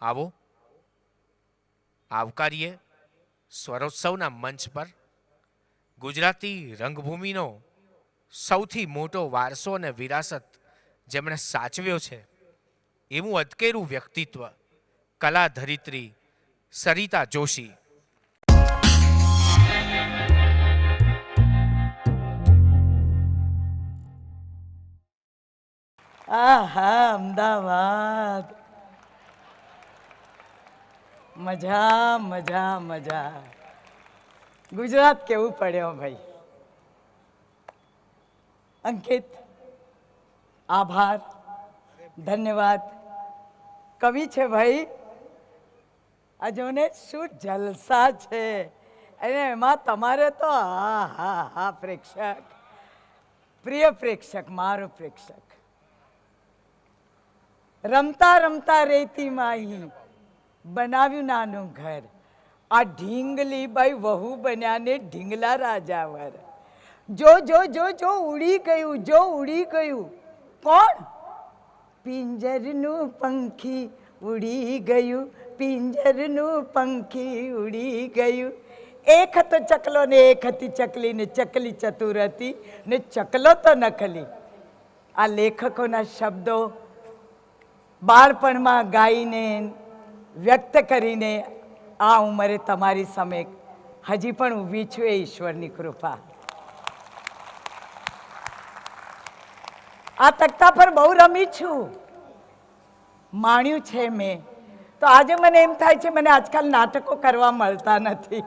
આવો આવકારીએ સ્વરોત્સવના મંચ પર ગુજરાતી રંગભૂમિનો સૌથી મોટો વારસો અને વિરાસત જેમણે સાચવ્યો છે એવું અદકેરું વ્યક્તિત્વ કલા ધરિત્રી સરિતા જોશી. આહા અમદાવાદ, મજા મજા મજા. ગુજરાત કેવું પડ્યો ભાઈ. અંકિત, આભાર, ધન્યવાદ. કવિ છે ભાઈ, આ જોને શું જલસા છે. અને એમાં તમારે તો હા હા હા પ્રેક્ષક, પ્રિય પ્રેક્ષક, મારો પ્રેક્ષક. રમતા રમતા રેતી માહી બનાવ્યું નાનું ઘર. આ ઢીંગલી બાઈ વહુ બન્યા ને ઢીંગલા રાજાવર. જો જો જો જો ઉડી ગયું, જો ઉડી ગયું. કોણ? પિંજરનું પંખી ઉડી ગયું, પિંજરનું પંખી ઉડી ગયું. એક હતો ચકલો ને એક હતી ચકલી, ને ચકલી ચતુર હતી ને ચકલો તો નકલી. આ લેખકોના શબ્દો બાળપણમાં ગાઈને વ્યક્ત કરીને આ ઉંમરે તમારી સામે હજી પણ ઊભી છું, એ ઈશ્વરની કૃપા. આ તખ્તા પર બહુ રમી છું, માણ્યું છે મેં. તો આજે મને એમ થાય છે મને આજકાલ નાટકો કરવા મળતા નથી.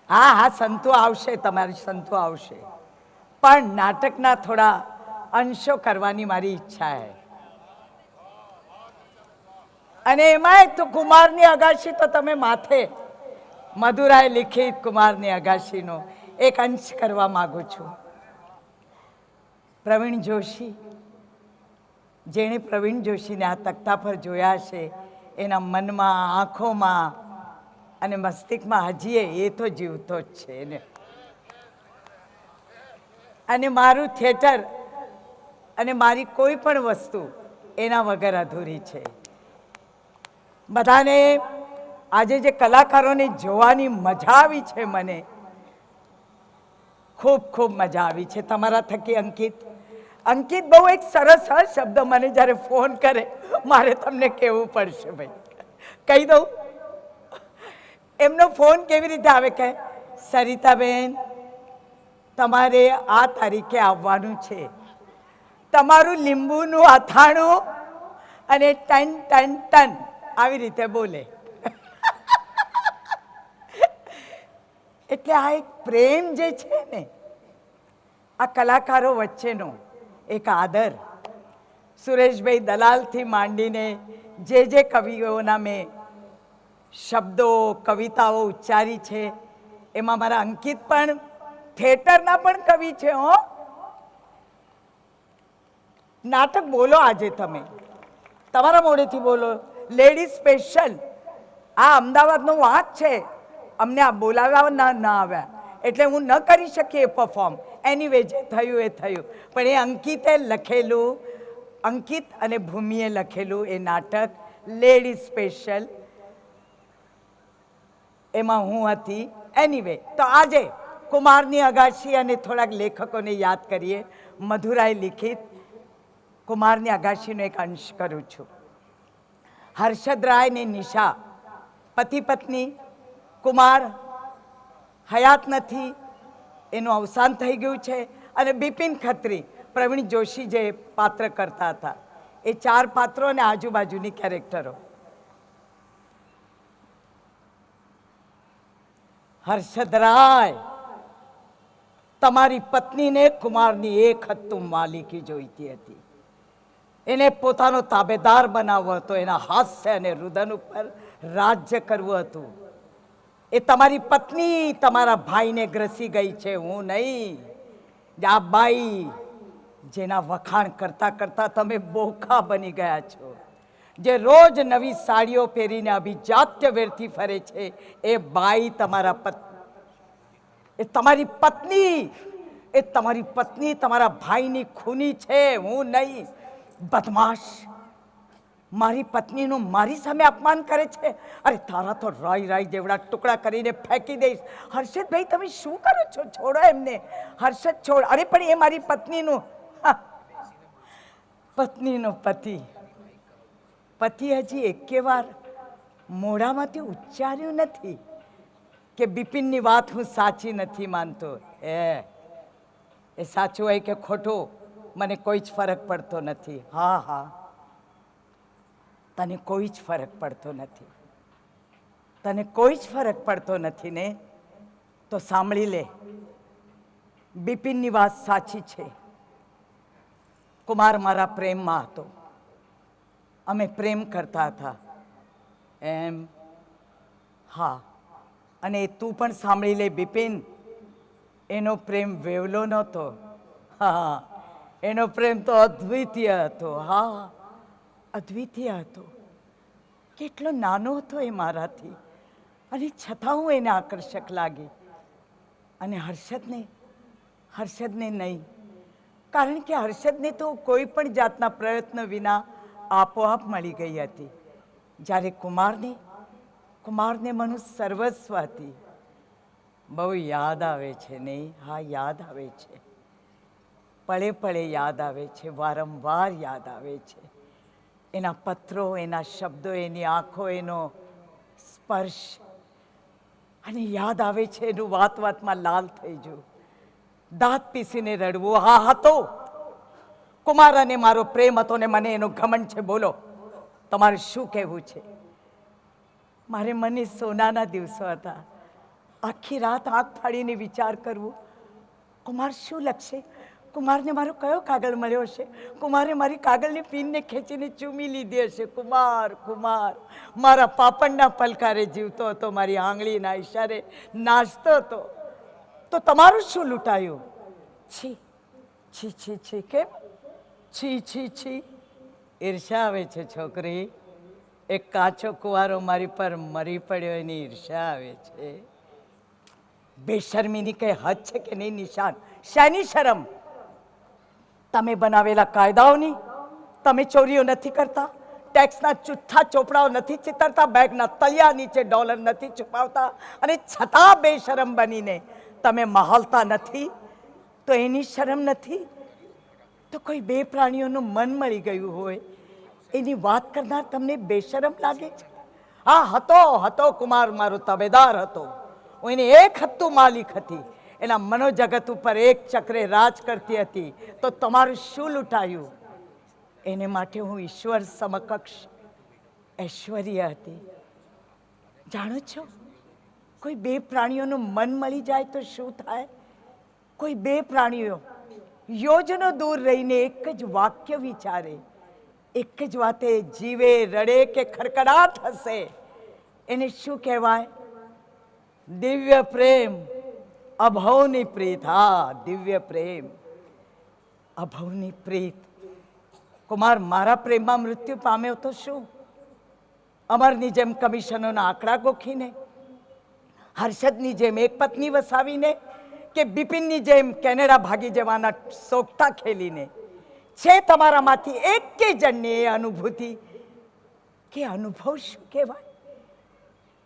હા હા, સંતો આવશે, તમારી સંતો આવશે, પણ નાટકના થોડા અંશો કરવાની મારી ઈચ્છા છે. અને એમાંય તો કુમારની અગાશી તો તમે માથે મધુરાએ લિખિત કુમારની અગાશીનો એક અંશ કરવા માંગુ છું. પ્રવીણ જોશી, જેણે પ્રવીણ જોશીને આ તખ્તા પર જોયા છે એના મનમાં, આંખોમાં અને મસ્તિષ્કમાં હજી એ તો જીવતો જ છે ને. અને મારું થિયેટર અને મારી કોઈ પણ વસ્તુ એના વગર અધૂરી છે. બધાને આજે જે કલાકારોને જોવાની મજા આવી છે, મને ખૂબ ખૂબ મજા આવી છે તમારા થકી. અંકિત, અંકિત બહુ એક સરસ શબ્દ મને જ્યારે ફોન કરે, મારે તમને કહેવું પડશે ભાઈ, કહી દઉં. એમનો ફોન કેવી રીતે આવે કે સરિતાબેન તમારે આ તારીખે આવવાનું છે, તમારું લીંબુનું અથાણું અને ટન ટન ટન આવી રીતે બોલે. એટલે આ એક પ્રેમ જે છે ને, આ કલાકારો વચ્ચેનો એક આદર. સુરેશભાઈ દલાલથી માંડીને જે કવિઓના મેં શબ્દો, કવિતાઓ ઉચ્ચારી છે, એમાં મારા અંકિત પણ થિયેટરના પણ કવિ છે. હો, નાટક બોલો આજે તમે, તમારા મોઢેથી બોલો. લેડીઝ સ્પેશિયલ આ અમદાવાદનો વાંક છે, અમને આ બોલાવ્યા ના આવ્યા એટલે હું ન કરી શકી એ પરફોર્મ. એનીવે, જે થયું એ થયું. પણ એ અંકિતે લખેલું, અંકિત અને ભૂમિએ લખેલું એ નાટક લેડીઝ સ્પેશિયલ, એમાં હું હતી. એનીવે, તો આજે કુમારની અગાશી અને થોડાક લેખકોને યાદ કરીએ. મધુરાએ લિખિત કુમારની અગાશીનો એક અંશ કરું છું. હર્ષદ રાય ને નિશા પતિ પત્ની. કુમાર હયાત નથી, એનું અવસાન થઈ ગયું છે. અને બિપિન ખત્રી, પ્રવીણ જોશી જે પાત્ર કરતા હતા, એ ચાર પાત્રો અને આજુબાજુની કેરેક્ટરો. હર્ષદ રાય, તમારી પત્નીને કુમારની એક હતું માલિકી જોઈતી હતી, એને પોતાનો તાબેદાર બનાવવો હતો, એના હાસ્ય અને રુદન ઉપર રાજ્ય કરવું હતું. એ તમારી પત્ની તમારા ભાઈને ગ્રસી ગઈ છે, હું નહીં. આ બાઈ જેના વખાણ કરતા કરતા તમે બોખા બની ગયા છો, જે રોજ નવી સાડીઓ પહેરીને અભિજાત્ય વેરથી ફરે છે, એ બાઈ તમારા એ તમારી પત્ની, એ તમારી પત્ની તમારા ભાઈની ખૂની છે, હું નહીં. બદમાશ, મારી પત્નીનું મારી સામે અપમાન કરે છે. અરે તારા તો રાઈ રાઈ જેવડા ટુકડા કરીને ફેંકી દઈશ. હર્ષદભાઈ તમે શું કરો છો? છોડો એમને. હર્ષદ છોડ. અરે પણ એ મારી પત્નીનું પત્નીનો પતિ હજી એકે વાર મોઢામાંથી ઉચ્ચાર્યું નથી કે બિપિનની વાત હું સાચી નથી માનતો. એ સાચું હોય કે ખોટું મને કોઈ જ ફરક પડતો નથી. હા હા, તને કોઈ જ ફરક પડતો નથી. તને કોઈ જ ફરક પડતો નથી ને? તો સાંભળી લે, બિપિનની વાત સાચી છે. કુમાર મારા પ્રેમમાં હતો. અમે પ્રેમ કરતા હતા એમ. હા, અને તું પણ સાંભળી લે બિપિન, એનો પ્રેમ વેવલો નહોતો. હા, એનો પ્રેમ તો અદ્વિતીય હતો. હા, અદ્વિતીય હતો. કેટલો નાનો હતો એ મારાથી, અને છતાં હું એને આકર્ષક લાગી. અને હર્ષદને નહીં, કારણ કે હર્ષદને તો કોઈ પણ જાતના પ્રયત્ન વિના આપોઆપ મળી ગઈ હતી. જ્યારે કુમારને મનું સર્વસ્વ હતી. બહુ યાદ આવે છે નહીં? હા, યાદ આવે છે. પળે પળે યાદ આવે છે, વારંવાર યાદ આવે છે. એના પત્રો, એના શબ્દો, એની આંખો, એનો સ્પર્શ. અને યાદ આવે છે એનું વાત વાતમાં લાલ થઈ જવું, દાંત પીસીને રડવું. હા હતો, કુમાર અને મારો પ્રેમ હતો ને મને એનો ઘમંડ છે. બોલો, તમારે શું કહેવું છે? મારે મને સોનાના દિવસો હતા. આખી રાત આંખ ફાડીને વિચાર કરવું, કુમાર શું લખશે? કુમારને મારો કયો કાગળ મળ્યો હશે? કુમારે મારી કાગળની પીનને ખેંચીને ચૂમી લીધી હશે. કુમાર મારા પાપણના પલકારે જીવતો હતો, મારી આંગળીના ઈશારે નાચતો હતો. તો તમારું શું લૂંટાયું? છી છી છી છી. કેમ છી છી છી? ઈર્ષા આવે છે છોકરી. એક કાચો કુંવારો મારી પર મરી પડ્યો એની ઈર્ષા આવે છે. બેશરમીની કઈ હદ છે કે નહીં નિશાન? શાની શરમ? તમે બનાવેલા કાયદાઓની? તમે ચોરીઓ નથી કરતા? ટેક્સના જુઠ્ઠા ચોપડાઓ નથી ચિતરતા? બેગના તળિયા નીચે ડોલર નથી છુપાવતા? અને છતાં બેશરમ બનીને તમે મહાલતા નથી? તો એની શરમ નથી? તો કોઈ બે પ્રાણીઓનું મન મળી ગયું હોય એની વાત કરનાર તમને બેશરમ લાગે છે? હા હતો, કુમાર મારો તબેદાર હતો. હું એની એક હત્તુ માલિક હતી. એના મનોજગત ઉપર એક ચક્રે રાજ કરતી હતી. તો તમારું શું લૂંટાયું? એને માટે હું ઈશ્વર સમકક્ષ ઐશ્વર્ય હતી. જાણો છો, કોઈ બે પ્રાણીઓનું મન મળી જાય તો શું થાય? કોઈ બે પ્રાણીઓ યોજનો દૂર રહીને એક જ વાક્ય વિચારે, એક જ વાતે જીવે, રડે કે ખડખડાટ હશે, એને શું કહેવાય? દિવ્ય પ્રેમ, અભવની પ્રીત. હા, દિવ્ય પ્રેમ, અભવની પ્રીત. કુમાર મારા પ્રેમમાં મૃત્યુ પામ્યો તો શું? અમરની જેમ કમિશનોના આંકડા ગોખીને, હર્ષદની જેમ એક પત્ની વસાવીને, કે બિપિનની જેમ કેનેડા ભાગી જવાના સોગટા ખેલીને? છે તમારામાંથી એકે જણને એ અનુભૂતિ કે અનુભવ શું કહેવાય?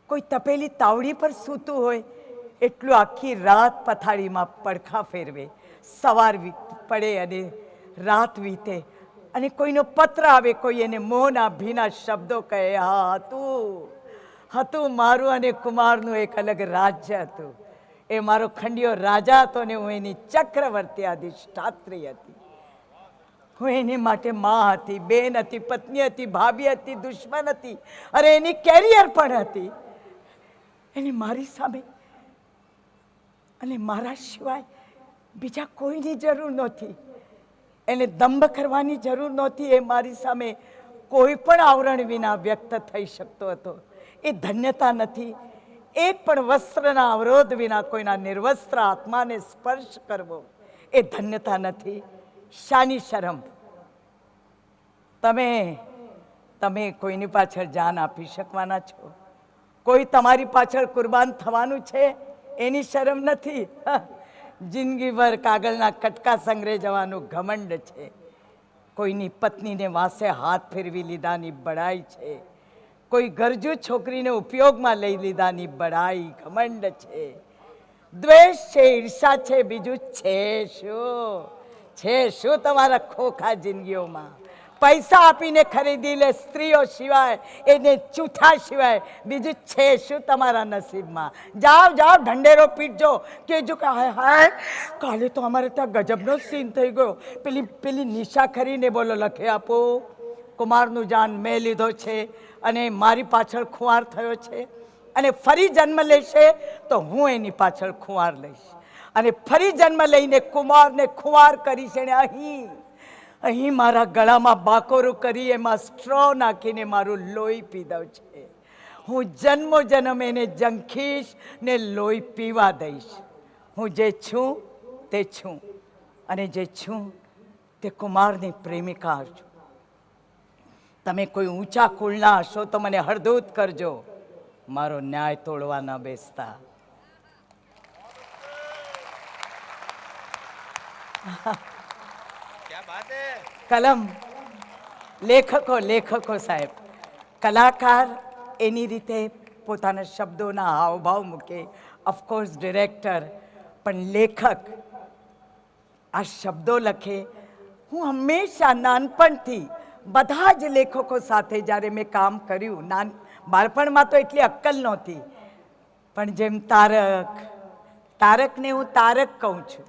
કોઈ તપેલી તાવડી પર સૂતું હોય એટલું આખી રાત પથારીમાં પડખા ફેરવે, સવાર પડે અને રાત વીતે, અને કોઈનો પત્ર આવે, કોઈ એને મોહના ભીના શબ્દો કહે. હા, હતું મારું અને કુમારનું એક અલગ રાજ્ય હતું. એ મારો ખંડિયો રાજા હતો ને હું એની ચક્રવર્તી અધિષ્ઠાત્રી હતી. હું એની માટે માં હતી, બેન હતી, પત્ની હતી, ભાભી હતી, દુશ્મન હતી, અરે એની કેરિયર પણ હતી. એને મારી સામે અને મારા સિવાય બીજા કોઈની જરૂર નહોતી. એને દંભ કરવાની જરૂર નહોતી. એ મારી સામે કોઈ પણ આવરણ વિના વ્યક્ત થઈ શકતો હતો. એ ધન્યતા નથી? એક પણ વસ્ત્રના અવરોધ વિના કોઈના નિર્વસ્ત્ર આત્માને સ્પર્શ કરવો એ ધન્યતા નથી? શાની શરમ? તમે કોઈની પાછળ જાન આપી શકવાના છો? કોઈ તમારી પાછળ કુરબાન થવાનું છે? એની શરમ નથી? જિંદગીભર કાગળના કટકા સંગ્રહી જવાનું ઘમંડ છે. કોઈની પત્નીને વાસે હાથ ફેરવી લીધાની બડાઈ છે, કોઈ ગરજુ છોકરીને ઉપયોગમાં લઈ લીધાની બડાઈ ઘમંડ છે, દ્વેષ છે, ઈર્ષા છે, બીજું છે શું તમારા ખોખા જિંદગીઓમાં? પૈસા આપીને ખરીદી લે સ્ત્રીઓ સિવાય, એને ચૂથા સિવાય બીજું છે શું તમારા નસીબમાં? જાઓ જાઓ ઢંઢેરો પીટજો, કહેજો કે હાય હાય કાલે તો અમારે ત્યાં ગજબનો સીન થઈ ગયો, પેલી નિશા ખરીને બોલો લખે આપો, કુમારનું જાન મેં લીધો છે અને મારી પાછળ ખુવાર થયો છે, અને ફરી જન્મ લેશે તો હું એની પાછળ ખુવાર લઈશ, અને ફરી જન્મ લઈને કુમારને ખુવાર કરીશ એને અહીં મારા ગળામાં બાકોરું કરી એમાં સ્ટ્રો નાખીને મારું લોહી પીધો છે. હું જન્મો જન્મ એને જંખીશ ને લોહી પીવા દઈશ. હું જે છું તે છું, અને જે છું તે કુમારની પ્રેમિકા છું. તમે કોઈ ઊંચા કુળના હશો તો મને હળદૂત કરજો, મારો ન્યાય તોડવા ન બેસતા. કલમ લેખકો સાહેબ, કલાકાર એની રીતે પોતાના શબ્દોના હાવભાવ મૂકે, ઓફકોર્સ ડિરેક્ટર, પણ લેખક આ શબ્દો લખે. હું હંમેશા નાનપણથી બધા જ લેખકો સાથે જ્યારે મેં કામ કર્યું, બાળપણમાં તો એટલી અક્કલ નહોતી, પણ જેમ તારકને હું તારક કહું છું,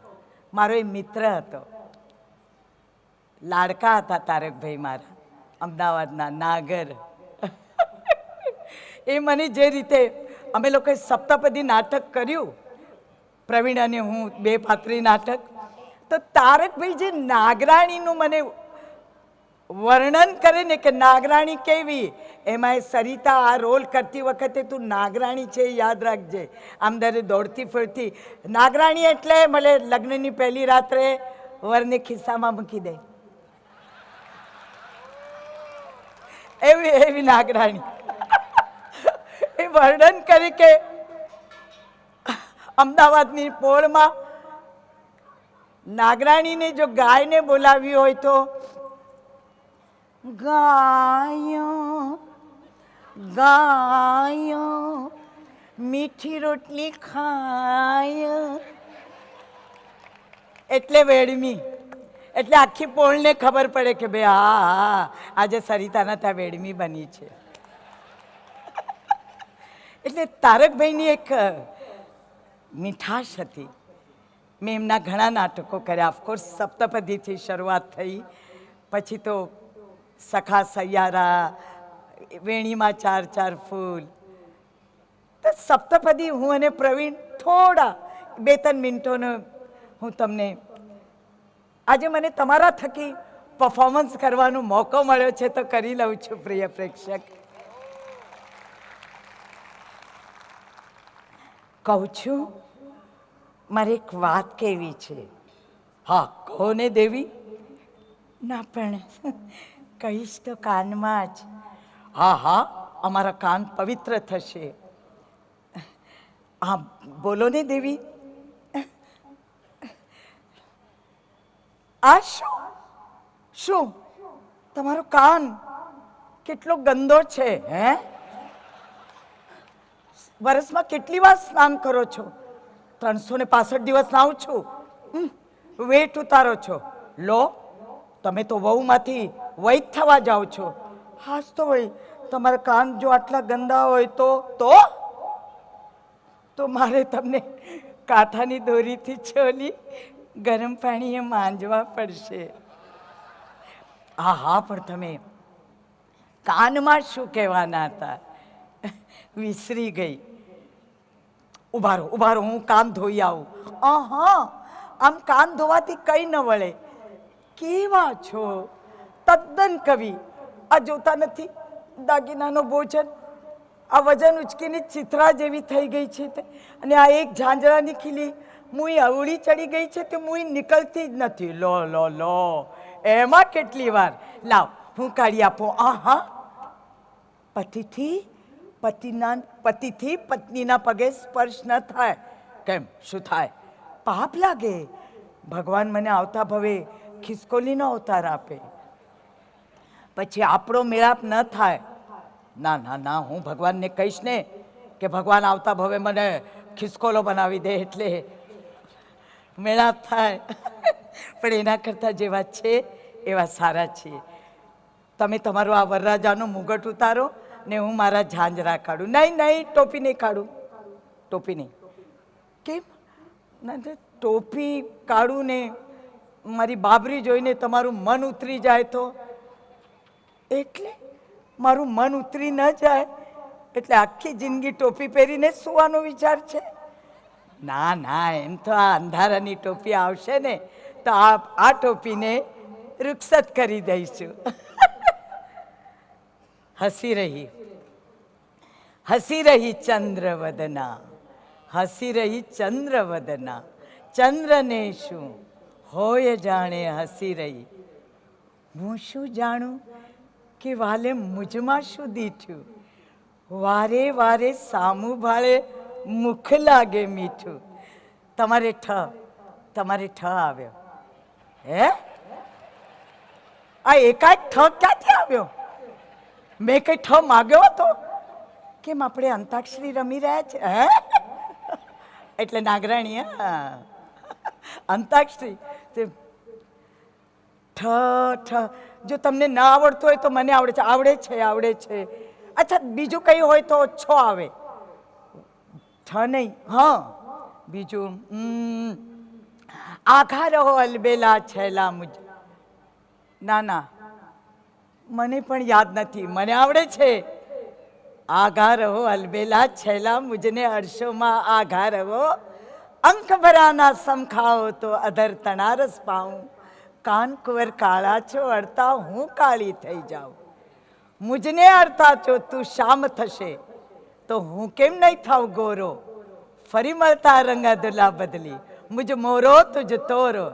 મારો એ મિત્ર હતો, લાડકા હતા તારકભાઈ મારા, અમદાવાદના નાગર. એ મને જે રીતે અમે લોકોએ સપ્તપદી નાટક કર્યું, પ્રવીણ અને હું, 2 પાત્રી નાટક, તો તારકભાઈ જે નાગરાણીનું મને વર્ણન કરે ને કે નાગરાણી કેવી, એમાં એ સરિતા આ રોલ કરતી વખતે તું નાગરાણી છે યાદ રાખજે, આમ દર દોડતી ફરતી નાગરાણી એટલે મળે લગ્નની પહેલી રાત્રે વરને ખિસ્સામાં મૂકી દે એવી નાગરાણી. એ વર્ણન કરી કે અમદાવાદની પોળમાં નાગરાણીને જો ગાયને બોલાવી હોય તો ગાયો ગાયો મીઠી રોટલી ખાય, એટલે વેડમી, એટલે આખી પોળને ખબર પડે કે ભાઈ હા આજે સરિતાના ત્યાં વેડમી બની છે. એટલે તારકભાઈની એક મીઠાશ હતી. મેં એમના ઘણા નાટકો કર્યા, ઓફકોર્સ સપ્તપદીથી શરૂઆત થઈ, પછી તો સખા સૈયારા, વેણીમાં 4 ફૂલ, તો સપ્તપદી હું અને પ્રવીણ થોડા 2-3 મિનિટોનો હું તમને આજે મને તમારા થકી પરફોર્મન્સ કરવાનો મોકો મળ્યો છે તો કરી લઉં છું. પ્રિય પ્રેક્ષક, કહું છું મારે એક વાત કહેવી છે. હા કહો ને દેવી. ના પણ કહીશ તો કાનમાં જ. હા અમારા કાન પવિત્ર થશે. હા બોલો ને દેવી. આ શું તમારો કાન કેટલો ગંદો છે? હે, વર્ષમાં કેટલી વાર સ્નાન કરો છો? 365 દિવસ નાહું છું. વેટ ઉતારો છો. લો તમે તો વહુમાંથી વૈદ થવા જાઓ છો. હાસ તો ભાઈ તમારા કાન જો આટલા ગંદા હોય તો મારે તમને કાંઠાની દોરીથી છોલી ગરમ પાણીએ માંજવા પડશે. હા પણ તમે કાનમાં શું કહેવાના હતા? વિસરી ગઈ. ઉભા રહો હું કાન ધોઈ આવું. આમ કાન ધોવાથી કઈ ન વળે. કેવા છો? તદ્દન કવિ. આ જોતા નથી દાગીનાનો ભોજન, આ વજન ઉચકીને ચિત્રા જેવી થઈ ગઈ છે તે, અને આ એક ઝાંઝરાની ખીલી મુઈ અવળી ચડી ગઈ છે તે મુઈ નીકળતી જ નથી. લો એમાં કેટલી વાર. લાવ હું કાઢી આપું. પતિથી પત્નીના પગે સ્પર્શ ન થાય. કેમ, શું થાય? પાપ લાગે. ભગવાન મને આવતા ભવે ખિસકોલીનો અવતાર આપે. પછી આપણો મેળાપ ન થાય. ના ના ના, હું ભગવાનને કહીશ ને કે ભગવાન આવતા ભવે મને ખિસકોલો બનાવી દે એટલે મેળાપ થાય. પણ એના કરતાં જેવા છે એવા સારા છીએ. તમે તમારું આ વરરાજાનું મુગટ ઉતારો ને હું મારા ઝાંઝરા કાઢું. નહીં નહીં, ટોપી નહીં કાઢું, ટોપી નહીં. કેમ ના, ટોપી કાઢું ને મારી બાબરી જોઈને તમારું મન ઉતરી જાય તો? એટલે મારું મન ઉતરી ન જાય એટલે આખી જિંદગી ટોપી પહેરીને સુવાનો વિચાર છે? ના ના, એમ તો આ અંધારાની ટોપી આવશે ને તો આ ટોપીને રૂક્ષત કરી દઈશું. હસી રહી ચંદ્રવદના, હસી રહી ચંદ્રવદના, ચંદ્રને શું હોય જાણે હસી રહી. હું શું જાણું કે વાલે મુજમાં શું દીઠું, વારે વારે સામું ભાળે મુખ લાગે મીઠું. તમારે ઠ આવ્યો હે? આ એકાદ ઠ ક્યાંથી આવ્યો? મેં કઈ ઠ માગ્યો હતો? કેમ આપણે અંતાક્ષરી રમી રહ્યા છે હે? એટલે નાગરાણી, હા, અંતાક્ષરી. ઠ જો તમને ના આવડતું હોય તો મને આવડે છે, આવડે છે. અચ્છા, બીજું કઈ હોય તો છો આવે, ઠ નહીં. હા, બીજું આઘા રહો અલબેલા છેલા મુજ. ના ના, મને પણ યાદ નથી, મને આવડે છે. આઘા રહો અલબેલા છેલા મુજને અરશોમાં આઘા રહો, અંક ભરાના સમખાઓ તો અધર તણારસ પાઉં. કાન કુંવર કાળા છો અડતા હું કાળી થઈ જાઉં. મુજને અડતા છો તું શામ થશે તો હું કેમ નહીં થાવ ગોરો. ફરી મળતા રંગા દુલા બદલી મુજ મોરો તુજ તોરો.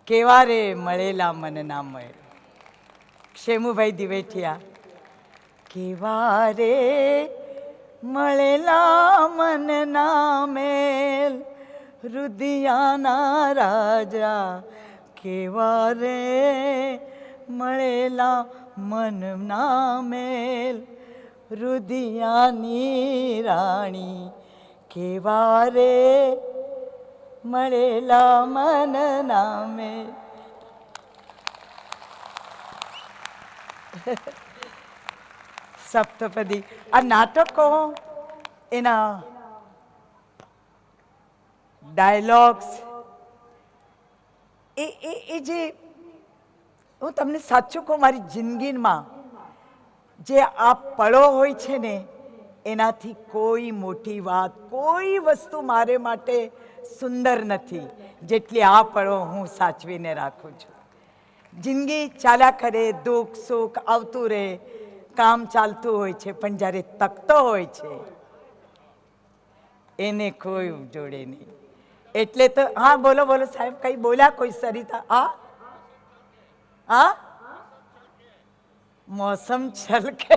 કેવા રે મળેલા મન ના મળે. ક્ષેમુભાઈ દિવેઠિયા. કેવા રે મળેલા મન ના મેલ, રુદિયાના રાજા. કેવા રે મળેલા મન ના મેલ, રુદિયાની રાણી. કેવા રે મળેલા મન ના મેલ. સપ્તપદી. આ નાટકો, એના ડાયલોગ્સ, એ જે હું તમને સાચું કહું, મારી જિંદગીમાં જે આ પળો હોય છે ને, એનાથી કોઈ મોટી વાત, કોઈ વસ્તુ મારે માટે સુંદર નથી જેટલી આ પળો હું સાચવીને રાખું છું. જિંદગી ચાલ્યા કરે, દુઃખ સુખ આવતું રહે, કામ ચાલતું હોય છે, પણ જ્યારે તકતો હોય છે એને કોઈ જોડે નહીં. એટલે તો હા, બોલો બોલો સાહેબ, કઈ બોલ્યા કોઈ? સરિતા. હા, મોસમ છલકે.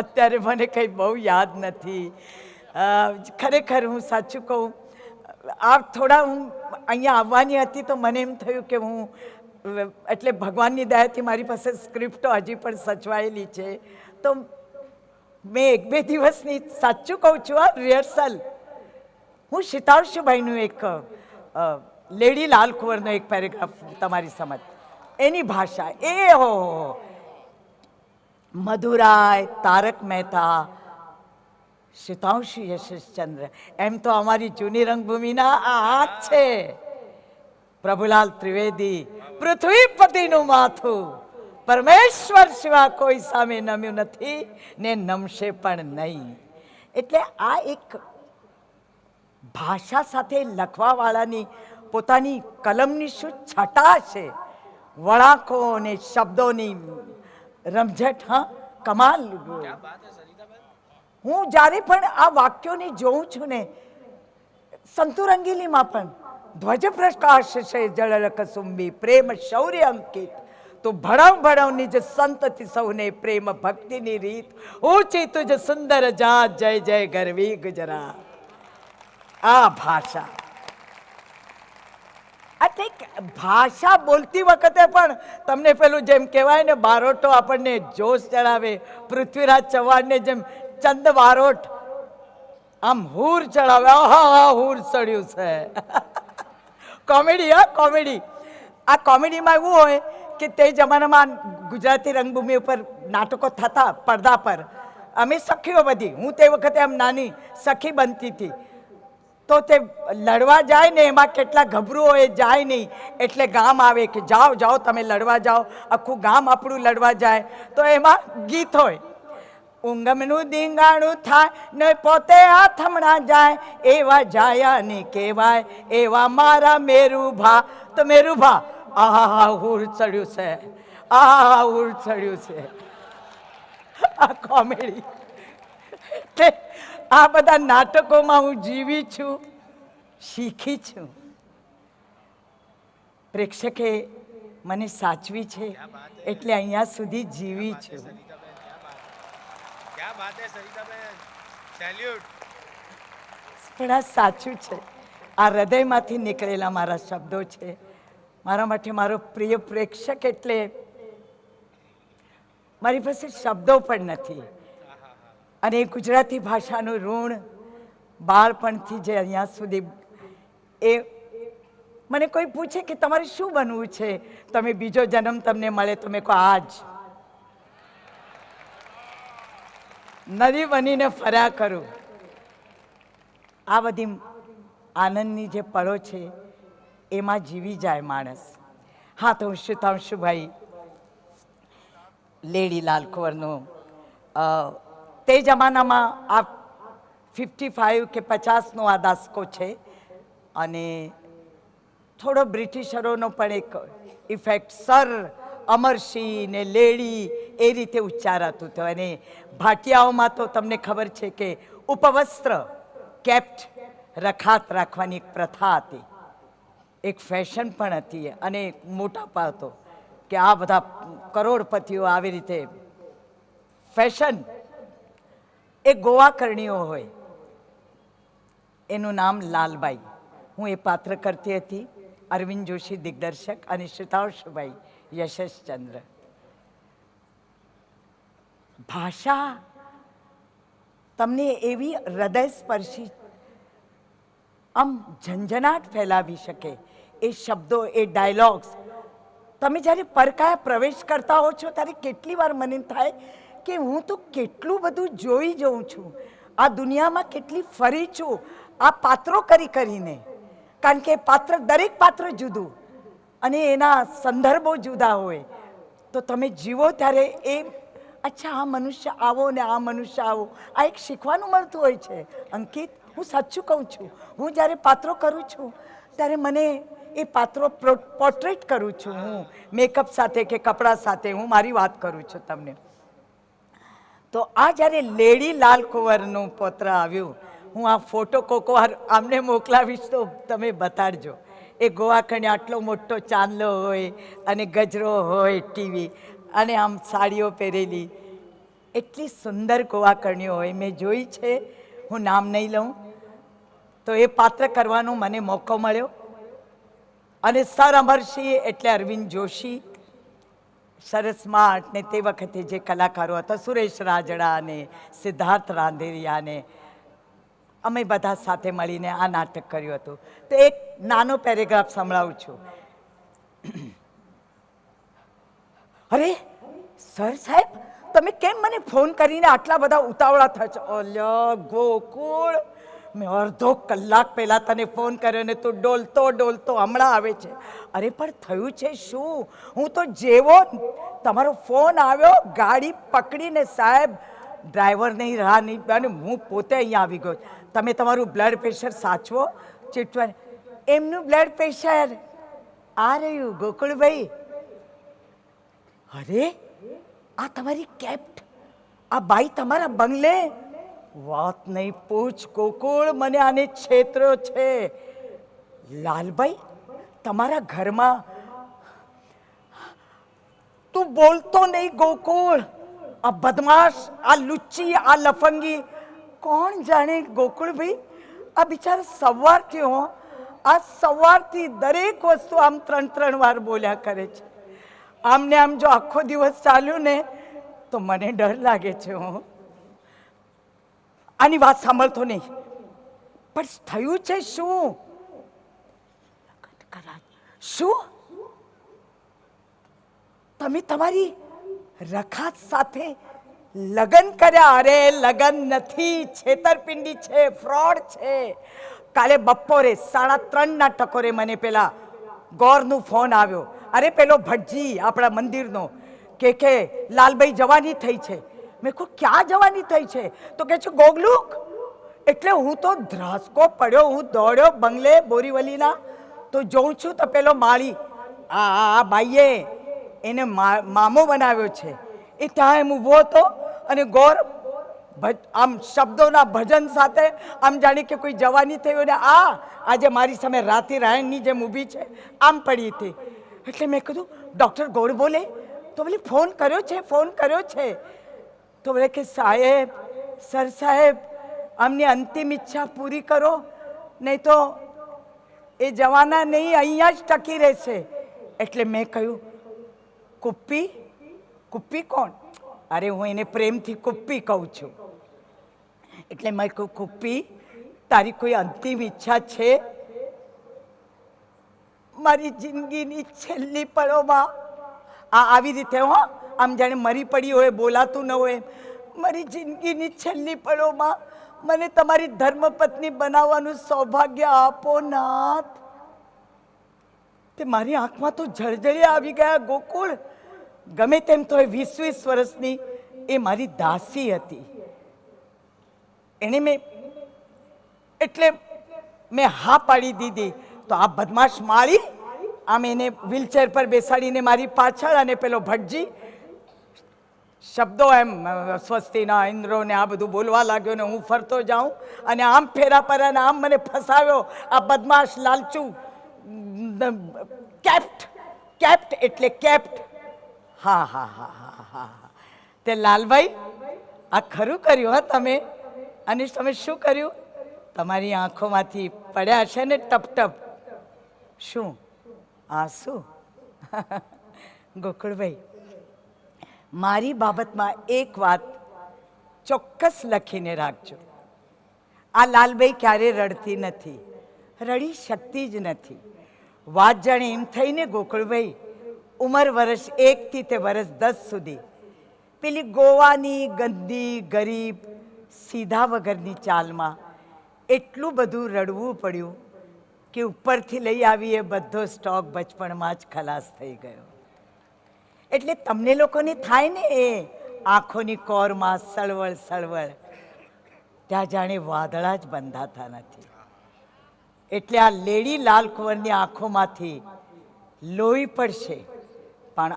અત્યારે મને કંઈ બહુ યાદ નથી. ખરેખર હું સાચું કહું, આ થોડા હું અહીંયા આવવાની હતી તો મને એમ થયું કે હું, એટલે ભગવાનની દયાથી મારી પાસે સ્ક્રિપ્ટો હજી પણ સચવાયેલી છે, તો મેં 1-2 દિવસની, સાચું કહું છું, આ રિહર્સલ હું શીતાંશુભાઈનું એક લેડી લાલ કુંવરનો એક પેરેગ્રાફ તમારી સમજ, એની ભાષા એ હો મધુરાય, તારક મહેતા, શીતાંશુ યશસ્ચંદ્ર. એમ તો અમારી જૂની રંગભૂમિના આ હાથ છે. પ્રભુલાલ ત્રિવેદી, પૃથ્વીપતિનું માથું, પરમેશ્વર સિવા કોઈ સામે નમ્યું નથી ને નમશે પણ નહીં. એટલે આ એક ભાષા સાથે લખવાવાળાની પોતાની કલમની શું છટા છે, વળાંકો અને શબ્દોની રમઝટ. હા, કમાલ. હું જ્યારે પણ આ વાક્યોને જોઉં છું ને, સંતુ રંગીલીમાં પણ ધ્વજ પ્રકાશ છે જળ કસુંબી, પ્રેમ શૌર્ય અંકિત, તો ભણાવ ભણાવ નિજ સંતતિ સૌને પ્રેમ ભક્તિની રીત, ઊંચી તુજ સુંદર જાત, જય જય ગરવી ગુજરાત. આ ભાષા, આ ઠીક ભાષા બોલતી વખતે પણ તમને પેલું જેમ કહેવાય ને બારોટો આપણને જોશ ચડાવે, પૃથ્વીરાજ ચૌહાણને જેમ ચંદ બારોટ આમ હૂર ચડાવે, આહા હૂર ચડ્યું છે. કોમેડી, હા કોમેડી. આ કોમેડીમાં એવું હોય કે તે જમાનામાં ગુજરાતી રંગભૂમિ ઉપર નાટકો થતા પડદા પર, અમે સખીઓ બધી, હું તે વખતે આમ નાની સખી બનતી હતી, તો તે લડવા જાય ને એમાં કેટલા ગભરું હોય, જાય નહીં એટલે ગામ આવે કે જાઓ જાઓ તમે લડવા જાઓ, આખું ગામ આપણું લડવા જાય. તો એમાં ગીત હોય, ઊંઘમનું ધીંગાણું થાય ને પોતે આથમણા જાય, એવા જાયા ને કહેવાય એવા મારા મેરુભા. તો મેરુભા, આહા હુર ચડ્યું છે, આહા હુર ચડ્યું છે. આ કોમેડી. એટલે આ બધા નાટકોમાં હું જીવી છું, શીખી છું. પ્રેક્ષકે મને સાચવી છે એટલે અહીંયા સુધી જીવી છું. પણ આ સાચું છે, આ હૃદયમાંથી નીકળેલા મારા શબ્દો છે. મારા માટે મારો પ્રિય પ્રેક્ષક એટલે મારી પાસે શબ્દો પણ નથી. અને ગુજરાતી ભાષાનું ઋણ બાળપણથી જે અહીંયા સુધી, એ મને કોઈ પૂછે કે તમારે શું બનવું છે, તમે બીજો જન્મ તમને મળે તો મેં કહો આજ નદી બનીને ફર્યા કરું. આ બધી આનંદની જે પળો છે એમાં જીવી જાય માણસ. હા, તો હું શુતાંશુભાઈ લેડીલાલ કુંવરનું તે જમાનામાં આ 55 કે 50નો આ દાસકો છે, અને થોડો બ્રિટિશરોનો પણ એક ઇફેક્ટ, સર અમરસિંહ ને લેડી એ રીતે ઉચ્ચારાતું હતું. અને ભાટિયાઓમાં તો તમને ખબર છે કે ઉપવસ્ત્ર કેપ્ટ રખાત રાખવાની એક પ્રથા હતી, એક ફેશન પણ હતી, અને મોટાપા હતો કે આ બધા કરોડપતિઓ આવી રીતે ફેશન. એ ગોવાકર્ણીઓ હોય, એનું નામ લાલબાઈ. હું એ પાત્ર કરતી હતી, અરવિંદ જોશી દિગ્દર્શક અને શુતાંશુભાઈ યશસ્ચંદ્ર. ભાષા તમને એવી હૃદયસ્પર્શી આમ ઝંઝનાટ ફેલાવી શકે, એ શબ્દો, એ ડાયલોગ્સ. તમે જ્યારે પરકાયા પ્રવેશ કરતા હો છો ત્યારે કેટલી વાર મને થાય કે હું તો કેટલું બધું જોઈ જઉં છું, આ દુનિયામાં કેટલી ફરી છું આ પાત્રો કરીને. કારણ કે પાત્ર, દરેક પાત્ર જુદું અને એના સંદર્ભો જુદા હોય. તો તમે જીવો ત્યારે એ અચ્છા આ મનુષ્ય આવો ને આ મનુષ્ય આવો, આ એક શીખવાનું મળતું હોય છે. અંકિત, હું સાચું કહું છું, હું જ્યારે પાત્રો કરું છું ત્યારે મને એ પાત્રો પોર્ટ્રેટ કરું છું હું મેકઅપ સાથે કે કપડાં સાથે, હું મારી વાત કરું છું તમને. તો આ જ્યારે લેડીલાલ કુંવરનું પત્ર આવ્યું, હું આ ફોટો કોકવાર આમને મોકલાવીશ તો તમે બતાડજો. એ ગોવાકર્ણી આટલો મોટો ચાંદલો હોય અને ગજરો હોય, ટીવી, અને આમ સાડીઓ પહેરેલી, એટલી સુંદર ગોવાકર્ણીઓ હોય મેં જોઈ છે. હું નામ નહીં લઉં. તો એ પાત્ર કરવાનો મને મોકો મળ્યો. અને સર અમરસિંહ એટલે અરવિંદ જોશી, સરસ સ્માર્ટ, ને તે વખતે જે કલાકારો હતા, સુરેશ રાજડા ને સિદ્ધાર્થ રાંધેરિયા ને, અમે બધા સાથે મળીને આ નાટક કર્યું હતું. તો એક નાનો પેરેગ્રાફ સંભળાવું છું. અરે સર સાહેબ, તમે કેમ મને ફોન કરીને આટલા બધા ઉતાવળા થયા છો? અલ્યા ગોકુળ, મેં અડધો કલાક પહેલા તને ફોન કર્યો ને તું ડોલતો ડોલતો હમણાં આવે છે. અરે પણ થયું છે શું? હું તો જેવો તમારો ફોન આવ્યો ગાડી પકડીને, સાહેબ ડ્રાઈવર નહીં, રાહ નહીં, અને હું પોતે અહીંયા આવી ગયો. તમે તમારું બ્લડ પ્રેશર સાચવો, ચીટવા. એમનું બ્લડ પ્રેશર આ રહ્યું ગોકુળભાઈ. અરે આ તમારી કેપ્ટ, આ બાઈ તમારા બંગલે. વાત નહીં પૂછ ગોકુળ, મને આને છેતર્યો છે. લાલભાઈ તમારા ઘરમાં? તું બોલતો નહીં ગોકુળ. આ બદમાશ, આ લુચ્ચી, આ લફંગી, કોણ જાણે ગોકુળભાઈ આ બિચારા સવારથી હો આ સવારથી દરેક વસ્તુ આમ 3 વાર બોલ્યા કરે છે. આમને આમ જો આખો દિવસ ચાલ્યું ને તો મને ડર લાગે છે. હું આની વાત સાંભળતો નહીં, પણ થયું છે શું? શું તમે તમારી રખાત સાથે લગ્ન કર્યા? અરે લગ્ન નથી, છેતરપિંડી છે, ફ્રોડ છે. કાલે બપોરે 3:30 ટકોરે મને પેલા ગોરનો ફોન આવ્યો. અરે પેલો ભટજી આપણા મંદિરનો કે લાલભાઈ જવાની થઈ છે. મેં કહું ક્યાં જવાની થઈ છે? તો કે છે ગોગલુક. એટલે હું તો ધ્રાસકો પડ્યો. હું દોડ્યો બંગલે બોરીવલીના. તો જોઉં છું તો પેલો માળી આ બાઈએ એને મામો બનાવ્યો છે. એ ત્યાં એમ ઊભો હતો અને ગોર આમ શબ્દોના ભજન સાથે આમ જાણે કે કોઈ જવાની થયો ને આજે મારી સામે રાતી રાયણની જેમ ઊભી છે આમ પડી હતી. એટલે મેં કીધું ડૉક્ટર ગોળ બોલે? તો બોલે ફોન કર્યો છે, ફોન કર્યો છે. તો બોલે કે સાહેબ, સર સાહેબ, અમને અંતિમ ઈચ્છા પૂરી કરો, નહીં તો એ જવાના નહીં, અહીંયા જ ટકી રહેશે. એટલે મેં કહ્યું કુપ્પી? કુપ્પી કોણ? અરે હું એને પ્રેમથી કુપ્પી કહું છું. એટલે મેં કહું કુપ્પી, તારી કોઈ અંતિમ ઈચ્છા છે? મારી જિંદગીની છેલ્લી પળોમાં આવી રીતે હો આમ જાણે મરી પડી હોય, બોલાતું ન હોય, મારી જિંદગીની છેલ્લી પળોમાં મને તમારી ધર્મપત્ની બનાવવાનું સૌભાગ્ય આપો નાથ. તે મારી આંખમાં તો જળજળિયા આવી ગયા. ગોકુળ, ગમે તેમ તો એ 20 વર્ષની એ મારી દાસી હતી. એને એટલે મેં હા પાડી દીધી. તો આ બદમાશ માળી આમ એને વ્હીલચેર પર બેસાડીને મારી પાછળ, અને પેલો ભટજી શબ્દો એમ સ્વસ્તિના ઇન્દ્રો ને આ બધું બોલવા લાગ્યો ને હું ફરતો જાઉં અને આમ ફેરા પર અને આમ મને ફસાવ્યો આ બદમાશ લાલચુ. કેપ્ટ એટલે કેપ્ટ. હા હા હા હા હા. તે લાલભાઈ આ ખરું કર્યું હા તમે? અને તમે શું કર્યું? તમારી આંખોમાંથી પડ્યા હશે ને ટપ ટપ. શું આંસુ? ગોકુળભાઈ, મારી બાબતમાં એક વાત ચોક્કસ લખીને રાખજો. આ લાલભાઈ ક્યારે રડતી નથી, રડી શકતી જ નથી. વાત જાણે એમ થઈને ગોકુળભાઈ, ઉંમર વર્ષ 1 થી તે વર્ષ 10 સુધી પેલી ગોવાની ગંદી ગરીબ સીધા વગરની ચાલમાં એટલું બધું રડવું પડ્યું કે ઉપરથી લઈ આવી એ બધો સ્ટોક બચપણમાં જ ખલાસ થઈ ગયો. એટલે તમને લોકોને થાય ને એ આંખોની કોરમાં સળવળ સળવળ, ત્યાં જાણે વાદળા જ બંધાતા નથી. એટલે આ લેડી લાલ કુંવરની આંખોમાંથી લોહી પડશે, પણ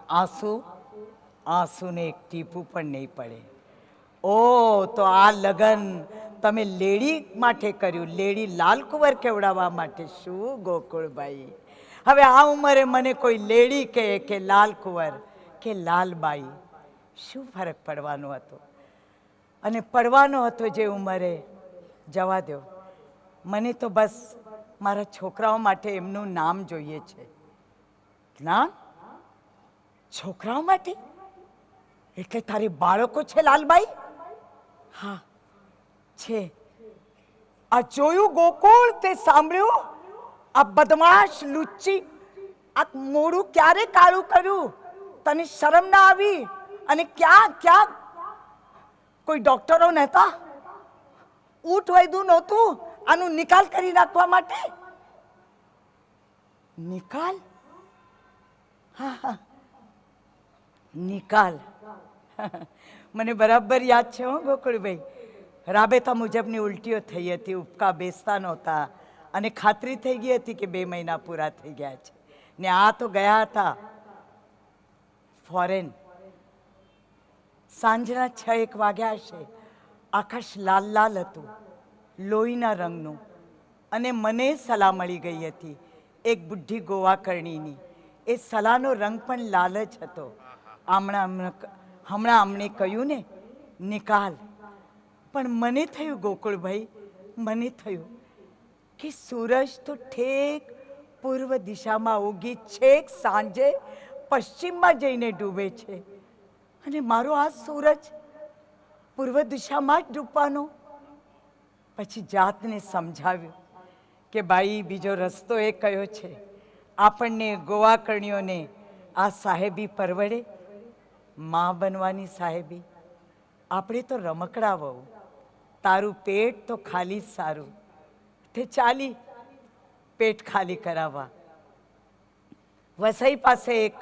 આંસુને એક ટીપું પણ નહીં પડે. ઓ તો આ લગન તમે લેડી માટે કર્યું, લેડી લાલ કુંવર કેવડાવવા માટે. શું ગોકુળભાઈ, હવે આ ઉંમરે મને કોઈ લેડી કહે કે લાલ કુંવર કે લાલબાઈ, શું ફરક પડવાનો હતો? અને પડવાનો હતો જે ઉંમરે, જવા દો. મને તો બસ મારા છોકરાઓ માટે એમનું નામ જોઈએ છે. નામ? છોકરાઓ માટે? એટલે તારી બાળકો છે લાલબાઈ? હા છે. આ જોયું ગોકુળ, તે સાંભળ્યું? આ બદમાશ લુચ્ચી આ મોડું ક્યારે કાળું કર્યું? તને શરમ ના આવી? અને ક્યાં ક્યાં કોઈ ડોક્ટરો નહોતા? ઊંટ વૈદ્યું નહોતું આનું નિકાલ કરી નાખવા માટે? નિકાલ? હા હા, નિકાલ. મને બરાબર યાદ છે હો ગોકુળભાઈ. રાબેતા મુજબની ઉલટીઓ થઈ હતી, ઉપકા બેસતા નહોતા, અને ખાતરી થઈ ગઈ હતી કે 2 મહિના પૂરા થઈ ગયા છે. ને આ તો ગયા હતા ફોરેન. સાંજના 6-1 વાગ્યા હશે. આકાશ લાલ લાલ હતું, લોહીના રંગનું. અને મને સલાહ મળી ગઈ હતી એક બુઢી ગોવા કરણીની. એ સલાહનો રંગ પણ લાલ જ હતો. હમણાં અમને કહ્યું ને નિકાલ. પણ મને થયું ગોકુળભાઈ, મને થયું કે સૂરજ તો ઠેક પૂર્વ દિશામાં ઉગી છેક સાંજે પશ્ચિમમાં જઈને ડૂબે છે, અને મારો આ સૂરજ પૂર્વ દિશામાં જ ડૂબવાનો. પછી જાતને સમજાવ્યું કે ભાઈ બીજો રસ્તો એ કયો છે, આપણને ગોવાકર્ણીઓને આ સાહેબી પરવડે? માં બનવાની સાહેબી? આપણે તો રમકડા વહુ, તારું પેટ તો ખાલી જ સારું. તે ચાલી પેટ ખાલી કરાવવા. વસઈ પાસે એક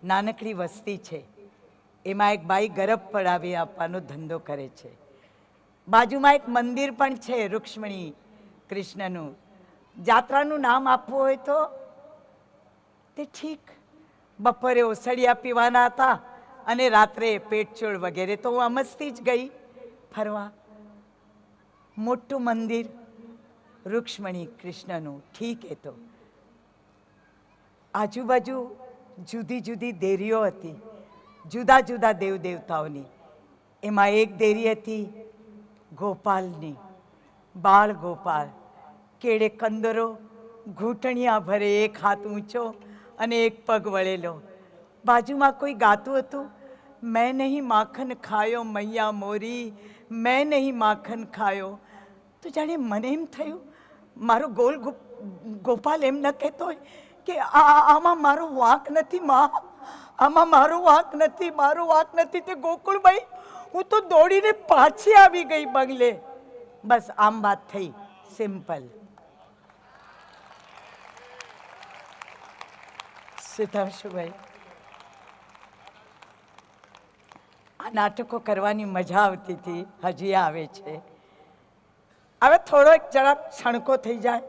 નાનકડી વસ્તી છે, એમાં એક બાઈ ગરબ પડાવી આપવાનો ધંધો કરે છે. બાજુમાં એક મંદિર પણ છે રૂક્ષ્મણી કૃષ્ણનું. જાત્રાનું નામ આપવું હોય તો તે ઠીક. બપોરે ઓસડિયા પીવાના હતા અને રાત્રે પેટચોળ વગેરે તો હું અમસ્તી જ ગઈ ફરવા. મોટું મંદિર રૂક્ષ્મણી કૃષ્ણનું, ઠીક. એ તો આજુબાજુ જુદી જુદી દેરીઓ હતી, જુદા જુદા દેવ દેવતાઓની. એમાં એક દેરી હતી ગોપાલની, બાળ ગોપાલ, કેળે કંદરો, ઘૂંટણિયા ભરે, એક હાથ ઊંચો અને એક પગ વળેલો. બાજુમાં કોઈ ગાતું હતું, મેં નહીં માખન ખાયો મૈયા મોરી, મેં નહીં માખન ખાયો. તો જાણે મને એમ થયું મારો ગોપાલ એમ ન કહેતો હોય કે આમાં મારો વાંક નથી માં, આમાં મારો વાંક નથી, મારો વાંક નથી. તે ગોકુળભાઈ, હું તો દોડીને પાછી આવી ગઈ બંગલે. બસ આમ વાત થઈ, સિમ્પલ. સિદ્ધાંશુભાઈ, આ નાટકો કરવાની મજા આવતી હતી, હજી આવે છે. હવે થોડો એક જરાક છણકો થઈ જાય.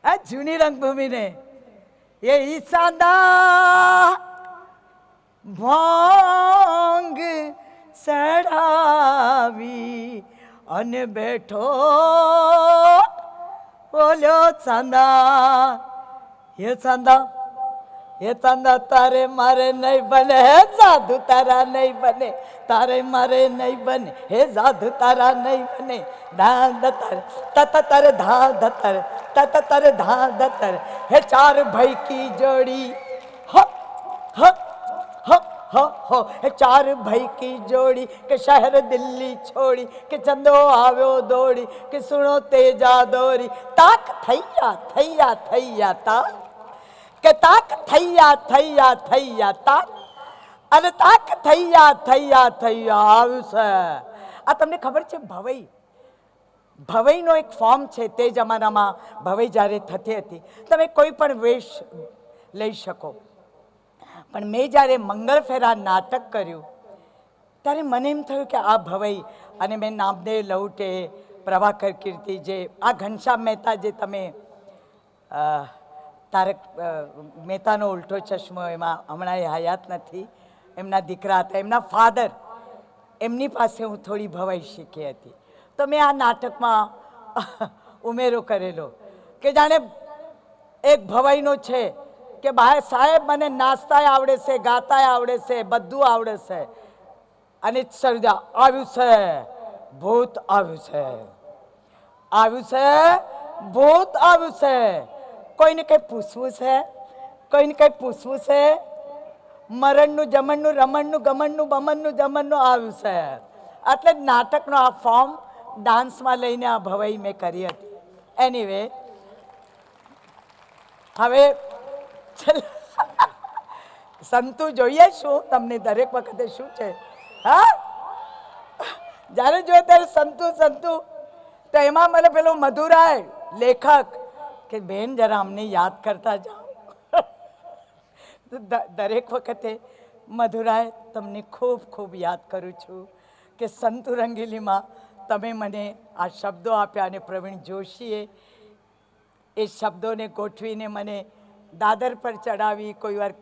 આ જૂની રંગભૂમિને એ ઈસાંદા ભાંગ ચડાવી અને બેઠો બોલ્યો ચાંદા, હે ચાંદા, હે ચાંદા, તારે મારે નહીં બને, હે સાધુ તારા નહીં બને, તારે મારે નહીં બને, હે સાધુ તારા નહીં બને. ધા દતર તત તર ધા દતર તત તર ધા દતર, હે ચાર ભાઈ કી જોડી, હ હ હ હ હો, હે ચાર ભાઈ કી જોડી કે શહેર દિલ્હી છોડી, કે ચંદો આવ્યો દોડી, કે સુણો તેજા દોરી. તાક થૈયા થૈયા થૈયા તાક, કે તાક થૈયા થૈયા થૈયા તાક, અને તાક થૈયા થૈયા થૈયા આવશે. આ તમને ખબર છે ભવઈ? ભવઈનો એક ફોર્મ છે. તે જમાનામાં ભવઈ જ્યારે થતી હતી, તમે કોઈ પણ વેશ લઈ શકો. પણ મેં જ્યારે મંગળફેરા નાટક કર્યું ત્યારે મને એમ થયું કે આ ભવઈ, અને મેં નામદેવ લઉટે, પ્રભાકર કીર્તિ, જે આ ઘનશ્યામ મહેતા, જે તમે તારક મહેતાનો ઉલ્ટો ચશ્મો, એમાં હમણાં એ હયાત નથી, એમના દીકરા હતા, એમના ફાધર, એમની પાસે હું થોડી ભવાઈ શીખી હતી. તો મેં આ નાટકમાં ઉમેરો કરેલો કે જાણે એક ભવાઈનો છે કે ભાઈ સાહેબ, મને નાચતાય આવડે છે, ગાતાય આવડે છે, બધું આવડે છે, અને સર્જા આવ્યું છે, ભૂત આવ્યું છે, આવ્યું છે, ભૂત આવ્યું છે. કોઈને કંઈ પૂછવું છે? કોઈને કંઈ પૂછવું છે? મરણનું જમણનું રમણનું ગમણનું બમણનું જમણનું આવ્યું છે. એટલે જ નાટકનો આ ફોર્મ ડાન્સમાં લઈને આ ભવાઈ મેં કરી હતી. એનીવે, હવે સંતુ જોઈએ શું તમને દરેક વખતે શું છે? હા, જ્યારે જોઈએ ત્યારે સંતુ સંતુ. તો એમાં મને પેલો મધુરાય લેખક કે બેન જરા અમને યાદ કરતા જાઓ. દરેક વખતે મધુરાય તમને ખૂબ ખૂબ યાદ કરું છું કે સંતુ રંગીલીમાં તમે મને આ શબ્દો આપ્યા, અને પ્રવીણ જોશીએ એ શબ્દોને ગોઠવીને મને દાદર પર ચડાવી. કોઈ વાર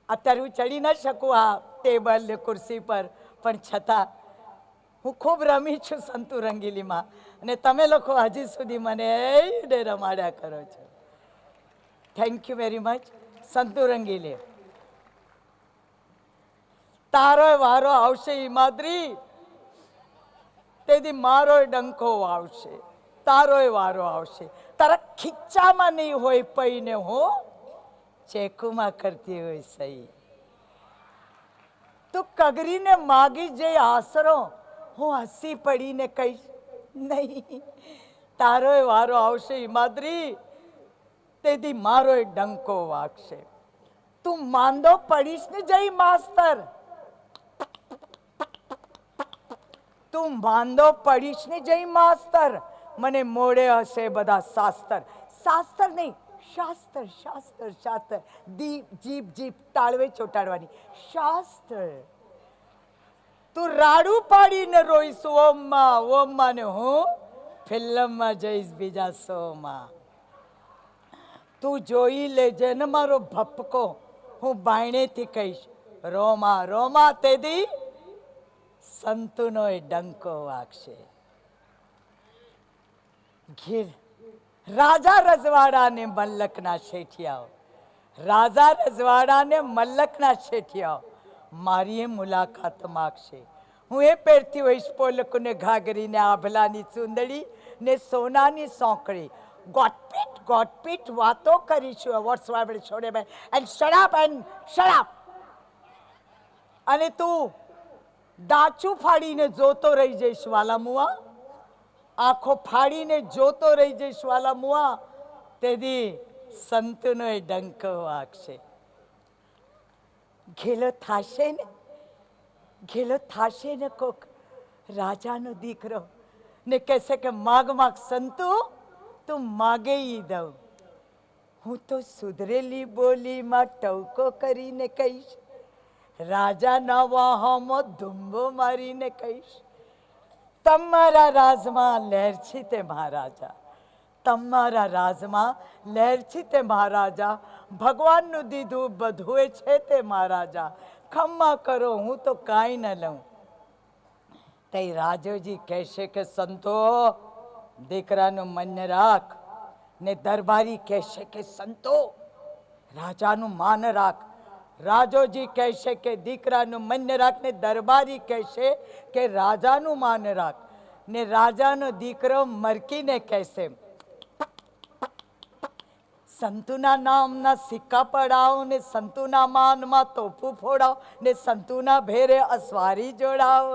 અત્યારે હું ચડી ન શકું આ ટેબલ ને ખુરશી પર, પણ છતાં હું ખૂબ રમી છું સંતુ રંગીલીમાં, અને તમે લોકો હજી સુધી મને એને રમાડ્યા કરો છો. Thank you very much. Santu Rangili, તારો વારો આવશે હિમાદ્રી, તેથી મારો ડંકો આવશે. તારોય વારો આવશે. તારા ખીચામાં નહીં હોય પૈને હો, ચેકુમાં કરતી હોય સહી. તું કગરીને માગી જઈ આશરો, હું હસી પડીને કહીશ નહીં. તારોય વારો આવશે હિમાદ્રી, તેથી મારોય ડંકો વાગશે. તું માંદો પડીશ ને જઈ માસ્તર, તું માંદો પડીશ ને જઈ માસ્તર. મને મોડે હશે બધા શાસ્ત્ર, શાસ્ત્ર નહીં શાસ્ત્ર, શાસ્ત્ર શાસ્ત્ર, જીભ જીભ તાળવે ચોટાડવાની શાસ્ત્ર. તું રાડું પાડીને રોઈશ ઓમમાં ઓમમાં, ને હું ફિલ્મમાં જઈશ બીજા શોમાં. તું જોઈ લેજે ને મારો ભપકો, હું બાયણેથી કહીશ રોમા રોમા, તેથી સંતુનો એ ડંકો વાગશે. ઘેર રાજા રજવાડા ને મલ્લકના શેઠિયાઓ, રાજા રજવાડા ને મલ્લકના શેઠિયાઓ મારી એ મુલાકાત માગશે. હું એ પહેરતી હોઈશ પોલકને ઘાઘરીને આભલાની ચૂંદડી ને સોનાની સોંકડી. ગોટપીટ વાતો કરીશું. વોટ્સ વાઇડ છોડે ભાઈ એન્ડ શરાબ એન્ડ શરાબ. અને તું ડાચું ફાડીને જોતો રહી જઈશ વાલા મુઆ, આંખો ફાડીને જોતો રહી જઈશ વાલા મુઆ, તેથી સંતનો એ ડંકો વાગશે. ઘેલો થાશે ને, ઘેલો થાશે ને કોક રાજાનો દીકરો ને કહેશે કે માગ માગ સંતુ, તું માગે ઈ દઉં. હું તો સુધરેલી બોલીમાં ટવકો કરીને કહીશ, રાજાના વાહામાં ધુંબો મારીને કહીશ, તમારા રાજમાં લહેર છે તે મહારાજા, તમારા રાજમાં લહેર છે તે મહારાજા, ભગવાનનું દીધું બધું છે તે મહારાજા, ખમ્મા કરો હું તો કાંઈ ન લઉં. તે રાજાજી કહેશે કે સંતો દીકરાનું મન રાખ, ને દરબારી કહેશે કે સંતો રાજાનું માન રાખ. રાજાજી કહેશે કે દીકરાનું મન રાખ, ને દરબારી કહેશે કે રાજાનું માન રાખ. ને રાજાનો દીકરો મરકીને કહેશે સંતુના નામના સિક્કા પડાવો, ને સંતુના માનમાં તોપું ફોડાવો, ને સંતુના ભેરે અસવારી જોડાવો,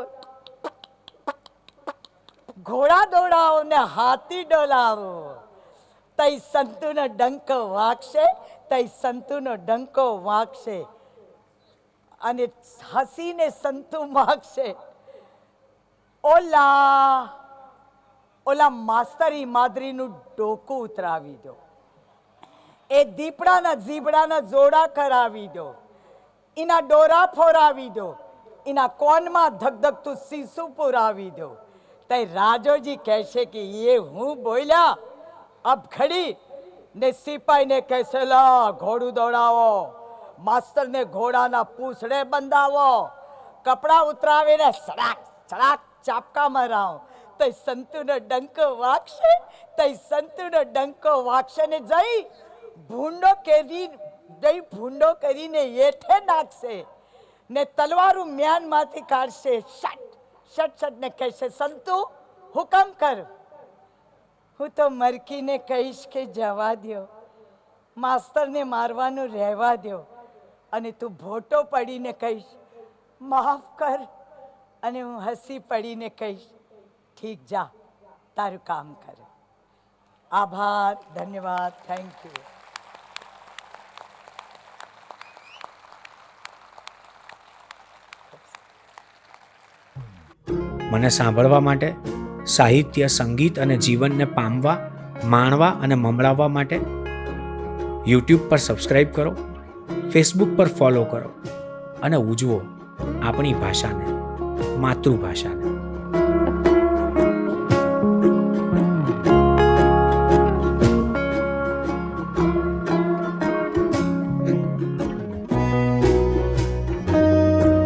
ઘોડા દોડાવો ને હાથી ડોલાવો. તઈ સંતુનો ડંકો વાગશે, તઈ સંતુનો ડંકો વાગશે. અને હસીને સંતુ માગશે, ઓલા માસ્તરી માદરીનું ડોકું ઉતરાવી દો, એ દીપડાના જીબડાના જોડા કરાવી દો, એના ડોરા ફોરાવી દો, એના કોનમાં ધગધગતું સીસું પુરાવી દો. તઈ રાજાજી કહેશે કે એ હું બોલ્યા. અબ ખડી ને સિપાહીને કહેશે લા ઘોડું દોડાવો, માસ્તરને ઘોડાના પૂંછડે બંધાવો, કપડા ઉતરાવીને સડાક સડાક ચાપકા મરાવો. તઈ સંતુનો ડંકો વાગશે, તઈ સંતુનો ડંકો વાગશે. ને જઈ ભૂંડો કરીને હેઠે નાખશે, ને તલવારું મ્યાનમાંથી કાઢશે, શટ શટ શટ ને કહેશે સંતુ હુકમ કર. હું તો મરકીને કહીશ કે જવા દો, માસ્તરને મારવાનું રહેવા દો. અને તું ભોટો પડીને કહીશ માફ કર, અને હું હસી પડીને કહીશ ઠીક જા તારું કામ કર. આભાર, ધન્યવાદ, થેન્ક યુ. મને સાંભળવા માટે, સાહિત્ય, સંગીત અને જીવનને પામવા, માણવા અને મમરાવવા માટે યુટ્યુબ પર સબસ્ક્રાઇબ કરો, ફેસબુક પર ફોલો કરો અને ઉજવો આપણી ભાષાને, માતૃભાષાને.